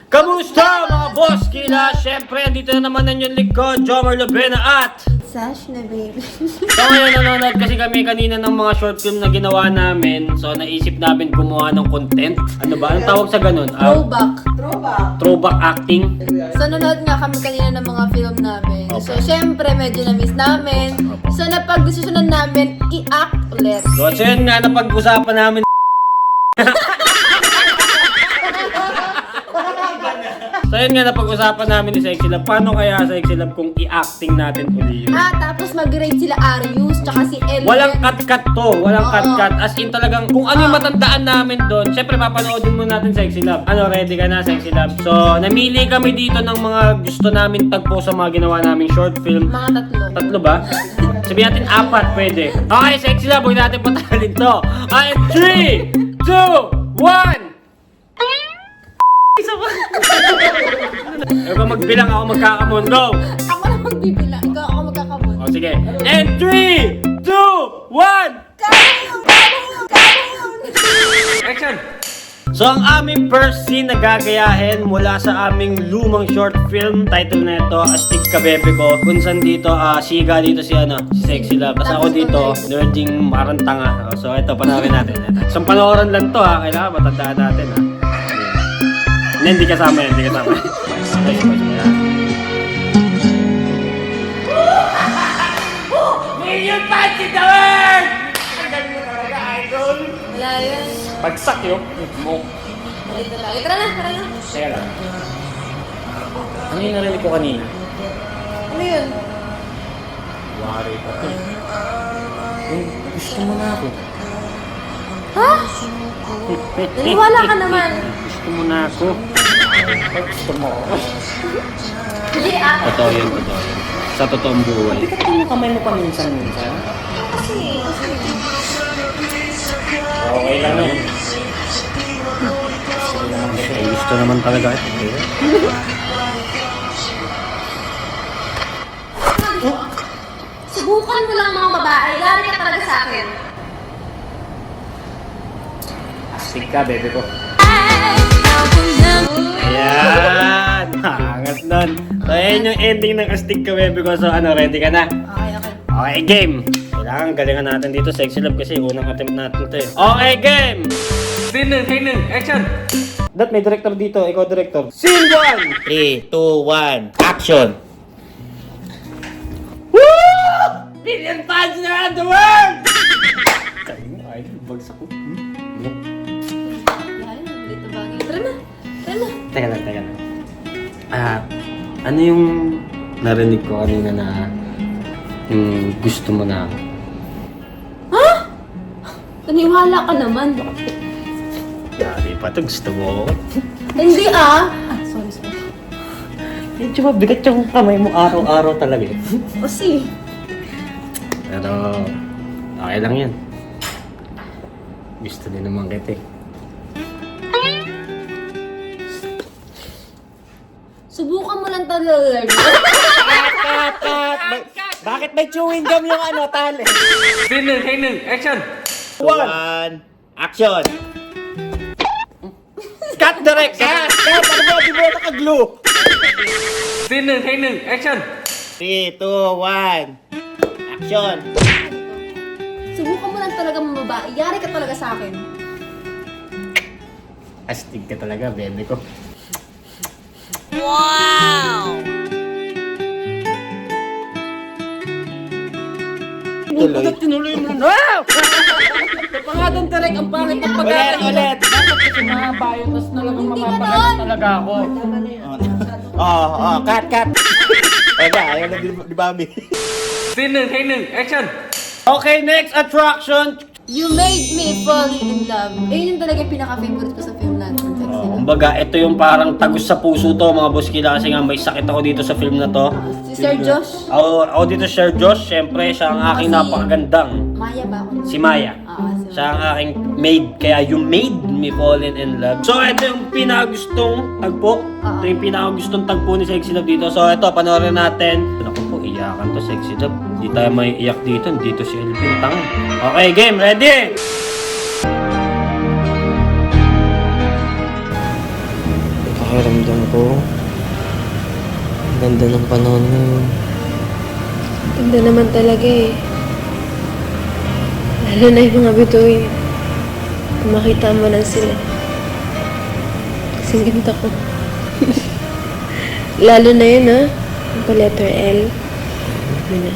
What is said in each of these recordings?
Kamusta mga boss kila? Siyempre, andito na naman ang inyong likod, Jomar Lobena at Sash na baby. So ngayon nanonood kasi kami kanina ng mga short film na ginawa namin. So naisip namin gumawa ng content. Ano ba? Anong tawag sa ganun? Throwback acting. So nanood nga kami kanina ng mga film namin. So syempre medyo na-miss namin. So napag-desisyonan namin i-act ulit. So yun nga napag-usapan namin. So yun nga napag-usapan namin ni Sexy Love. Paano kaya Sexy Love kung i-acting natin uli yun? Tapos mag-rate sila Arius tsaka si Ellen. Walang cut-cut to. Walang cut-cut. As in talagang kung ano yung matandaan namin doon. Siyempre papanoodin muna natin Sexy Love. Ano, ready ka na Sexy Love? So namili kami dito ng mga gusto namin tagpo sa mga ginawa naming short film. Mga tatlo. Tatlo ba? Sabihin natin 4, pwede. Okay, Sexy Love, huwag natin patalin to. And 3, 2, 1! Isa pa! Ikaw magbilang, ako magkakamon. Go! Ako na magbibilang. Ikaw ako magkakamon. O, sige. And 3, 2, 1! Action! So, ang aming first scene na gagayahin mula sa aming lumang short film, title na ito, Astig Ka Bebe Ko. Kung saan dito, siga dito si Sexy Love. Tapos ako dito, nerding marantanga. So, ito, panoorin natin. Isang panoorin lang to kailangan matandaan natin Hindi kasama yan, hindi kasama. Million fans in the world! Ang galing mo talaga, idol! Wala yun. Pagsak yun, mo. Dito lang. Tara na, tara na. Teka lang. Ano yung narinig ko kanina? Ano yun? Wari pa to. Gusto mo na ako. Ha? Naniwala ka naman. Gusto mo na ako. Gusto mo ako. Hindi Totoo yun. Sa totoong buhay. Bigat mo yung kamay mo paminsan-minsan. Kasi. Okay lang yun. Gusto naman talaga ito. Subukan mo lang mga babae. Lari ka talaga sa akin. Astig ka, bebe ko. Ayan! Angas nun. So, ayan yung ending ng Astig Ka Bebe Ko. So, ready ka na? Okay. Okay, game! Kailangan galingan natin dito, Sexy Love, kasi unang attempt natin ito Okay, game! Scene 1, action! Dat, may director dito. Ikaw, director. Scene 1! 3, 2, 1, action! Woo! Million fans around the world! Kayo mo, idol. Bagsak ko. Yan, dito bagay. Tara na. Teka lang. Ano yung narinig ko kanina na gusto mo na ako? Ha? Naniwala ka naman. Yari pa ito, gusto mo ako. Hindi Sorry. Medyo mabigat yung kamay mo araw-araw talaga Kasi. Pero, okay lang yan. Gusto din naman kita Subukan mo lang talaga. Cut! Bakit may chewing gum yung tali? Scene 1, action! 1, action! Cut direct! Cut! Ano ba? Di ba naka-glue? Scene 1, action! 3, 2, 1, action! Subukan mo lang talaga mga babae. Yari ka talaga sa akin. Astig ka talaga, bebe ko. Tuloy. Tinuloy mo na! Pangatang direct, ang pangit ng pag-aaral. Ulit! Dapat kasi mahaba yun, tapos talagang Hindi mapapagal ganon. talaga ako. Cut! Wala, ayaw na di Bambi. Scene 1, action! Okay, next attraction. You made me fall in love. Ayun yung talaga yung pinaka-favorite ko sa film natin. Sexy Love. Kumbaga, ito yung parang tagus sa puso to, mga boss kila, kasi nga may sakit ako dito sa film na to. Si Sir Josh. Ako dito, Sir Josh, syempre, siya ang aking napakagandang. Maya ba ako? Si Maya. Si Siya ang aking maid, kaya you made me fallen in love. So, ito yung pinakagustong tagpo. Ito yung pinakagustong tagpo ni Sexy Love dito. So, ito, panoorin natin. Naku po, iyakan to Sexy Love. Hindi tayo may iyak dito. Dito si Elvin, tanga. Okay, game, ready? Pakiramdam ko. Ang ganda ng panahon ngayon. Ganda naman talaga eh. Lalo na yung mga bituin. Kung makita mo lang sila. Kasing ganda ko. Lalo na yun ha. Yung pa letter L. Yun na.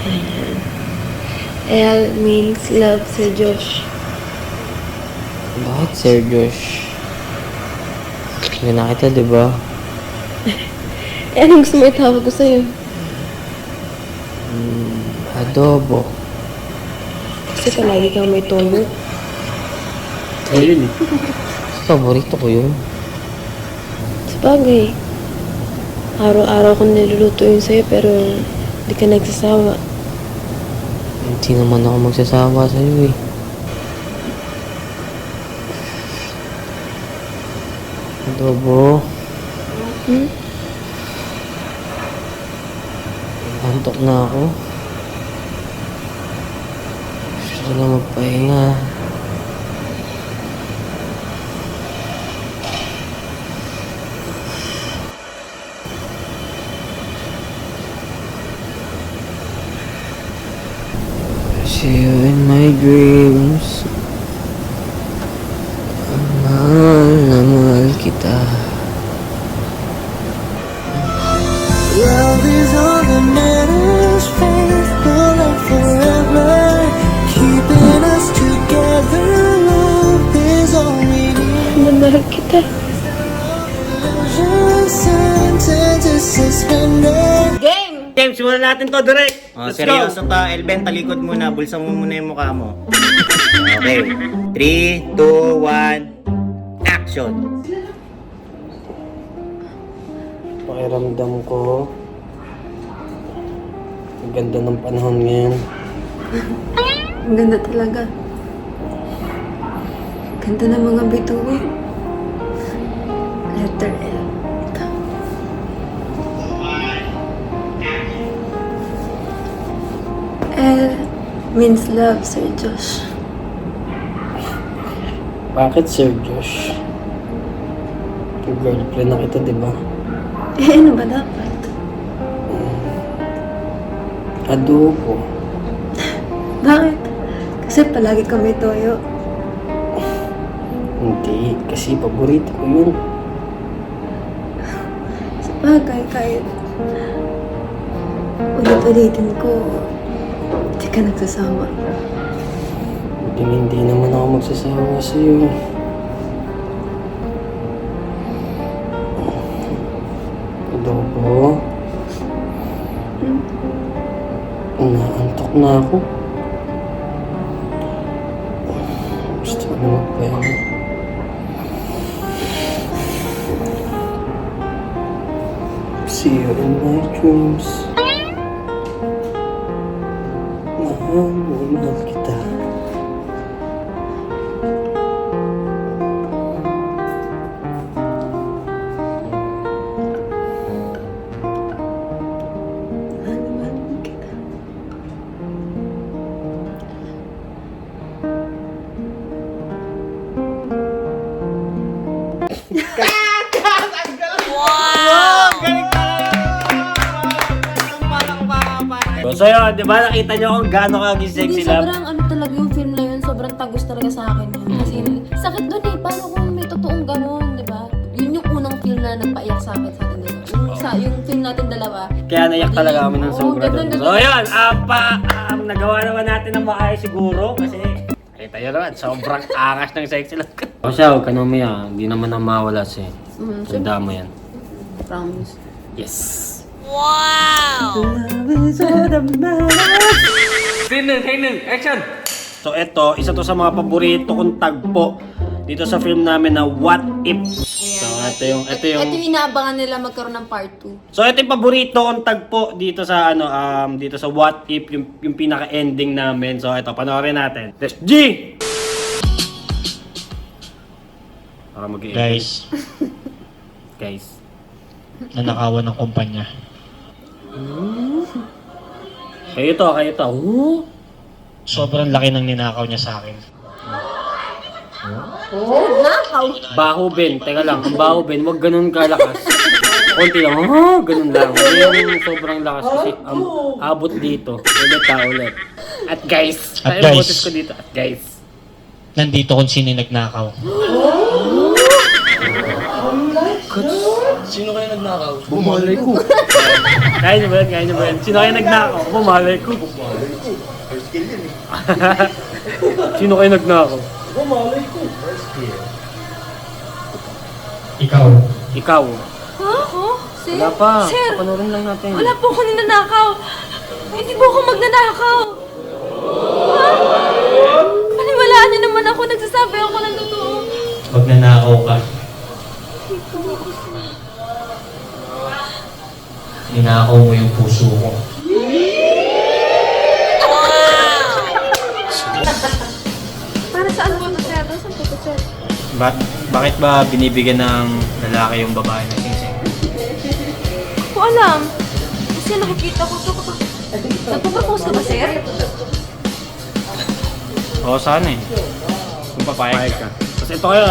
Ayan. L means love, Sir Josh. Bakit, Sir Josh? Hindi na kita, di ba? Eh, anong gusto mo itawag ko sa'yo? Adobo. Kasi palagi kang may toyo. Ayun eh. Paborito ko yun. Sabagay. Araw-araw kong niluluto yun sa'yo pero di ka nagsasawa. Hindi naman ako magsasawa sa'yo eh. Adobo. Antok na ako. Gusto ko na magpahinga. See you in my dreams. Mahal na mahal kita. Love is all that matters, faithful and forever, keeping us together. Love is all we need. Mahal kita. Illusions and to suspended. Game! Game, simulan natin to direct. Oh, Let's seryoso go. ka, Elben, talikod muna. Bulsa mo muna yung mukha mo. Okay. 3, 2, 1, action! Pakiramdam ko. Ang ganda ng panahon ngayon. Ang ganda talaga. Ganda ng mga bituin. Letter L. Ito. L means love, Sir Josh. Bakit, Sir Josh? Yung girlfriend na kita, di ba? Eh, ano ba dapat? Adobo. Bakit? Kasi palagi kami toyo. Hindi, kasi paborito ko yun. Sa bagay, kahit ulit-ulitin ko, hindi ka nagsasawa. Hindi naman ako magsasawa sa'yo. Adobo. Naantok na ako. Gusto ko na magpahinga. See you in my dreams. Mahal na mahal kita. Ano ba kita? So yun, di ba nakita nyo kung gaano kaging sexy Hindi, love? sobrang ano talaga yung film na yun, sobrang tagus talaga sa akin yun. Kasi sakit dun eh, paano kung may totoong ganun, di ba? Yun yung unang film na nagpaiyak sa akin sa atin dalawa. Yung film natin dalawa. Kaya naiyak talaga kami ng Oo, sobra ganda, doon. ganda. So yun, nagawa naman natin ng maayos siguro kasi kita nyo naman, sobrang angas ng sexy love. O siya, huwag ka na umiyak. Hindi naman na mawala siya. Tanda mo yan. Promise. Yes! Scene 1, take 1, action! So eto, isa to sa mga paborito kong tagpo dito sa film namin na What If. So ito yung Ito yung inaabangan nila magkaroon ng part 2. So ito yung paborito kong tagpo dito sa dito sa What If, yung pinaka-ending namin. So ito, panoorin natin. Let's G! Para mag-i- Guys, Guys. nanakawan ng kumpanya. Kayo to. Sobrang laki ng ninakaw niya sa akin. Nakaw. Baho, Ben. Teka lang, ang baho, Ben, wag ganun kalakas. Konti lang, ganun lang. Hindi yung sobrang lakas kasi abot dito. Ulit. At guys, At ay, guys. boses ko dito. At guys. Nandito kung sino yung nagnakaw. Kaya niyo ba yan? Sino kayo nagnakaw? Bumalay ko. Sino kayo nagnakaw? Ikaw. Ikaw. Ha? Oh? Sir? Wala pa. Sir, Panoorin lang natin. wala po ako ninanakaw. Hindi po ako magnanakaw. Ha? Paniwalaan niyo naman ako. Nagsasabi ako ng totoo. Pag nanakaw ka, ninakaw mo yung puso ko. Para saan po ito, sir? Saan po ito, sir? Bakit ba binibigyan ng lalaki yung babae na singsing? Hindi ko alam. Kasi nakikita ko ito kapag... Nagpapropose ka ba, sir? Oo, sana eh. Kung papayag ka. Tapos ito kayo.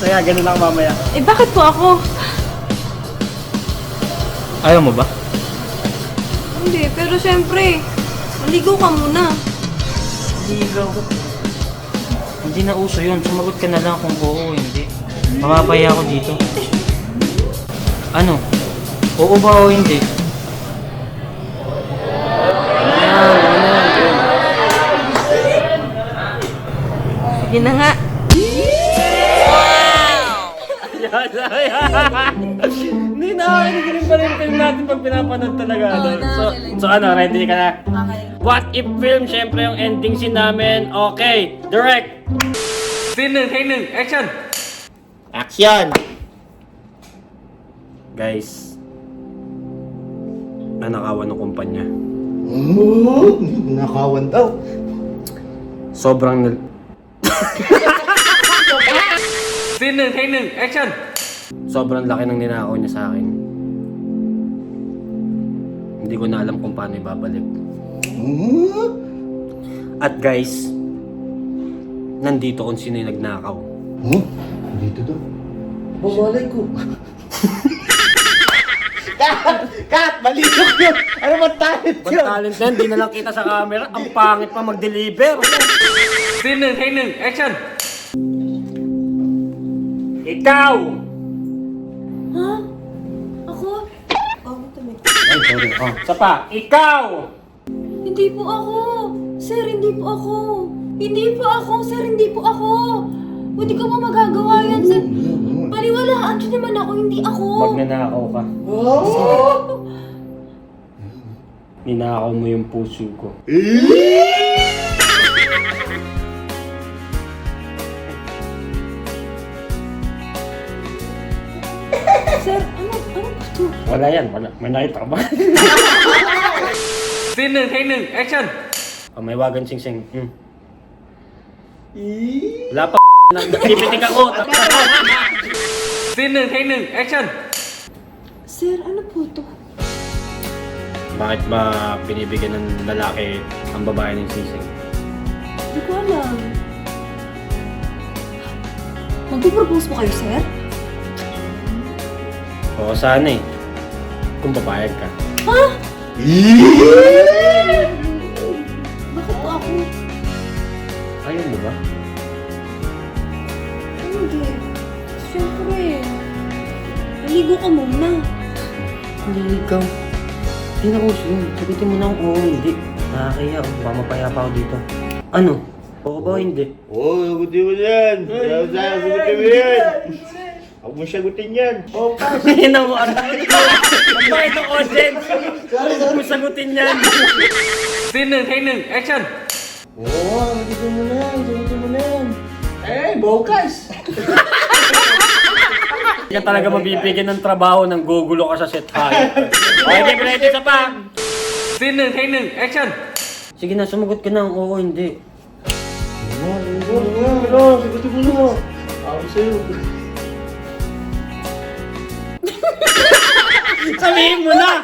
Kaya ganun lang mamaya. Eh, bakit po ako? Ayaw mo ba? Hindi, pero syempre, maligo ka muna. Ligaw. Hindi na uso yun. Sumagot ka na lang kung oo o hindi. Mapapaya ako dito. Ano? Oo ba o hindi? Sige na nga. Hindi na, nakikinig pa rin film natin pag pinapanood talaga. Oo, ano. nakikinig. So ano, ready ka na? Okay. What if film? Siyempre yung ending scene namin. Okay, direct! Scene 1, take 1, action! Action! Guys, nanakawan ng kumpanya. Nakawan daw. Sobrang Scene 1, take 1, action! sobrang laki ng ninakaw niya sa akin. Hindi ko na alam kung paano ibabalik. At guys, nandito kung sino yung nagnakaw. Dito daw. Babalay ko. Kat! Malilok yun! Ano ba talent Ba't talent na, hindi na lang kita sa camera. Ang pangit pa mag-deliver. Scene 1, take 1, action! Ikaw! Ha? Ako? Ako tumig. Ay, sorry. Oh, isa pa. Ikaw! Hindi po ako. Sir, hindi po ako. Hindi po ako, sir, hindi po ako. Hindi ko po magagawa yan, sir. Paniwalaan niyo naman ako, hindi ako. Pag nanakaw ka, ninakaw mo yung puso ko. Sir, ano po ito? Wala yan, wala. May nakita ka ba? Scene 1, take 1, action! Oh, may wagan sing-sing. Wala pa nakipitik ako. Scene 1, take 1, action! Sir, ano po ito? Bakit ba binibigyan ng lalaki ang babae ng sing-sing? Hindi ko alam. Magpupropose po kayo, sir? Oo, sana eh. Kung papayag ka. Ha? Bakit po ako? Ayaw mo ba? Hindi. Siyempre. Maligo ka muna. Hindi, ikaw. Hindi na uso yun. Sabitin mo na kung oo, hindi. Nakakaya, baka mapaya pa ako dito. Ano? Oo ba o hindi? Oo, sagutin mo yan. Sagutin mo yan. Huwag mo sagutin yan. Hindi mo, ano? Ang bakit ng audience? Huwag mo sagutin yan. Scene 1, take 1, action! Oo, sagutin mo na yan. Sagutin mo na yan. Eh, bokas. Hindi ka talaga mabibigyan ng trabaho nang gugulo ka sa set high. Okay, ready sa pa. Scene 1, take 1, action! Sige na, sumagot ka na. Oo, hindi. Sagutin mo na. Ako sa'yo. Sabihin mo na!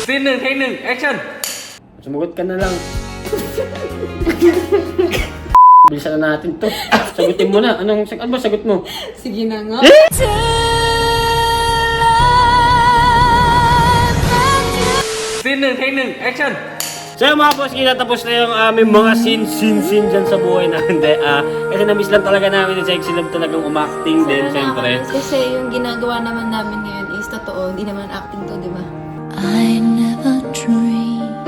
Scene 1, take 1, action! Sumagot ka na lang. Bilisan na natin to. Sagutin mo na. Ano ba sagot mo? Sige na nga. Scene 1, take 1, action! So yung mga boss, tapos na yung aming mga scene dyan sa buhay namin. Kasi na-miss lang talaga namin ni Sexy Love talagang umakting din, syempre. Kasi yung ginagawa naman namin ngayon is totoo, hindi naman acting to, di ba? I never dreamed,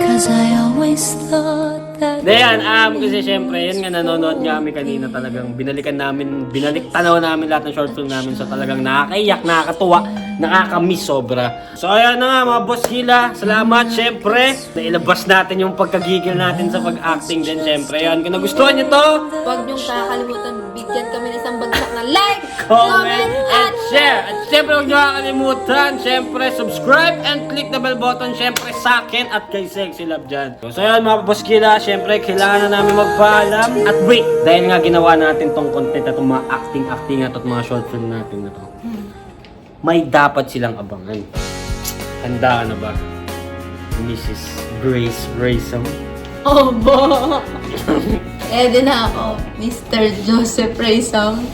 'cause I always thought that. Dayan, kasi syempre, yun nga nanonood nga kami kanina talagang binalik tanaw namin lahat ng short film namin. So talagang nakakaiyak, nakakatuwa, nakakamiss sobra. So ayan na nga mga boss Hila, salamat syempre. Nailabas natin yung pagkagigil natin sa pag-acting din syempre. Yan, kung nagustuhan nyo to, Huwag niyong kakalimutan, bigyan kami ng isang bagsak na like, comment, and share. At syempre huwag nyo kakalimutan, syempre subscribe and click the bell button syempre sa akin at kay Sexy Love dyan. So ayan mga boss Hila, syempre kailangan na namin magpaalam. At wait, dahil nga ginawa natin tong content at tong mga acting at mga short film natin na to, may dapat silang abangan. Handa ka na ba? Mrs. Grace Raysom? Obo! Ede na ako, Mr. Joseph Raysom.